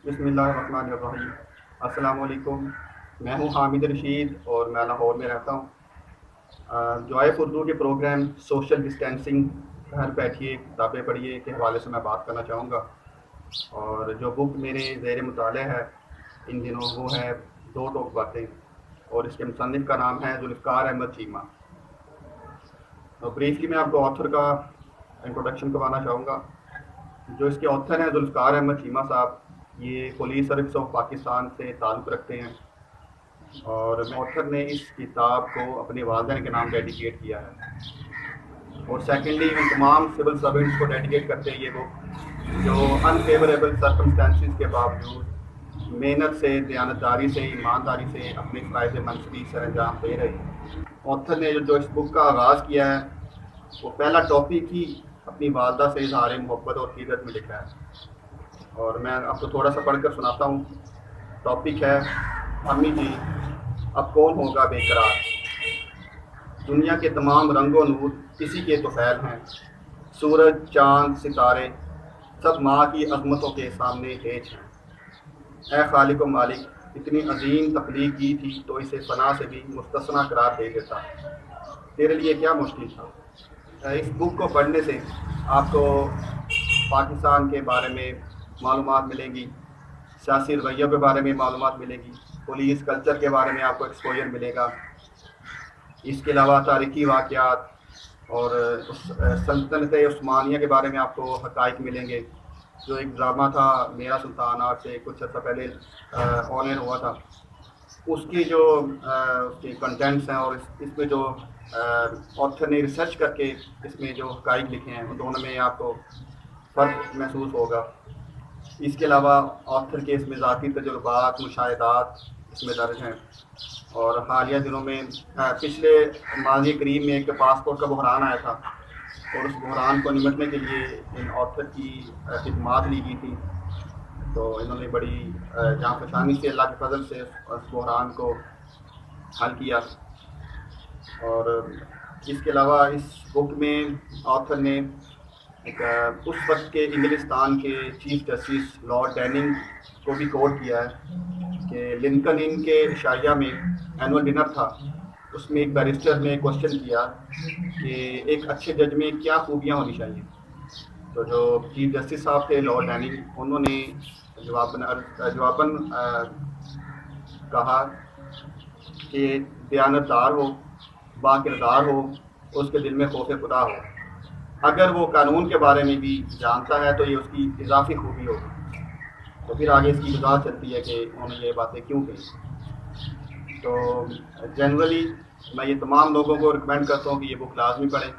بسم اللہ الرحمن الرحیم۔ السلام علیکم، میں ہوں حامد رشید اور میں لاہور میں رہتا ہوں۔ جوائف اردو کے پروگرام سوشل ڈسٹینسنگ گھر بیٹھیے کتابیں پڑھیے کے حوالے سے میں بات کرنا چاہوں گا، اور جو بک میرے زیر مطالعہ ہے ان دنوں وہ ہے دو ٹوک باتیں، اور اس کے مصنف کا نام ہے ذوالفقار احمد چیمہ۔ تو بریفلی میں آپ کو آتھر کا انٹروڈکشن کروانا چاہوں گا۔ جو اس کے آتھر ہیں ذوالفقار احمد چیمہ صاحب، یہ پولیس سروس آف پاکستان سے تعلق رکھتے ہیں، اور آتھر نے اس کتاب کو اپنے والدین کے نام ڈیڈیکیٹ کیا ہے، اور سیکنڈلی ان تمام سول سرونٹس کو ڈیڈیکیٹ کرتے ہیں یہ بک، جو انفیوریبل سرکمسٹانسز کے باوجود محنت سے، دیانتداری سے، ایمانداری سے اپنی فرائض منصبی سر انجام دے رہے ہیں۔ آتھر نے جو اس بک کا آغاز کیا ہے وہ پہلا ٹاپک ہی اپنی والدہ سے اظہار محبت اور عقیدت میں لکھا ہے، اور میں آپ کو تھوڑا سا پڑھ کر سناتا ہوں۔ ٹاپک ہے: امی جی اب کون ہوگا بے قرار، دنیا کے تمام رنگ و نور کسی کے طفیل ہیں، سورج چاند ستارے سب ماں کی عظمتوں کے سامنے ہیج ہیں۔ اے خالق و مالک، اتنی عظیم تخلیق کی تھی تو اسے فنا سے بھی مستثنیٰ قرار دے دیتا، تیرے لیے کیا مشکل تھا۔ اس بک کو پڑھنے سے آپ کو پاکستان کے بارے میں معلومات ملیں گی، سیاسی رویوں کے بارے میں معلومات ملے گی، پولیس کلچر کے بارے میں آپ کو ایکسپوجر ملے گا، اس کے علاوہ تاریخی واقعات اور سلطنت عثمانیہ کے بارے میں آپ کو حقائق ملیں گے۔ جو ایک ڈرامہ تھا میرا سلطان آج سے کچھ عرصہ پہلے آن ایئر ہوا تھا، اس کی جو اس کے کنٹینٹس ہیں اور اس میں جو آتھر نے ریسرچ کر کے اس میں جو حقائق لکھے ہیں ان دونوں میں آپ کو فرق محسوس ہوگا۔ اس کے علاوہ آتھر کے اس میں ذاتی تجربات، مشاہدات اس میں درج ہیں، اور حالیہ دنوں میں پچھلے ماضی قریب میں ایک پاسپورٹ کا بحران آیا تھا، اور اس بحران کو نمٹنے کے لیے ان آتھر کی خدمات لی گئی تھی، تو انہوں نے بڑی جاں فشانی سے اللہ کے فضل سے اس بحران کو حل کیا۔ اور اس کے علاوہ اس بک میں آتھر نے ایک اس وقت کے انگلستان کے چیف جسٹس لارڈ ڈیننگ کو بھی کوٹ کیا ہے کہ لنکن ان کے عشائیہ میں اینول ڈنر تھا، اس میں ایک بیرسٹر نے کوشچن کیا کہ ایک اچھے جج میں کیا خوبیاں ہونی چاہیے، تو جو چیف جسٹس صاحب تھے لارڈ ڈیننگ، انہوں نے جواباً کہا کہ دیانتدار ہو، با کردار ہو، اس کے دل میں خوف خدا ہو، اگر وہ قانون کے بارے میں بھی جانتا ہے تو یہ اس کی اضافی خوبی ہوگی۔ تو پھر آگے اس کی وضاحت چلتی ہے کہ انہوں نے یہ باتیں کیوں کہی۔ تو جنرلی میں یہ تمام لوگوں کو ریکمینڈ کرتا ہوں کہ یہ بک لازمی پڑھیں،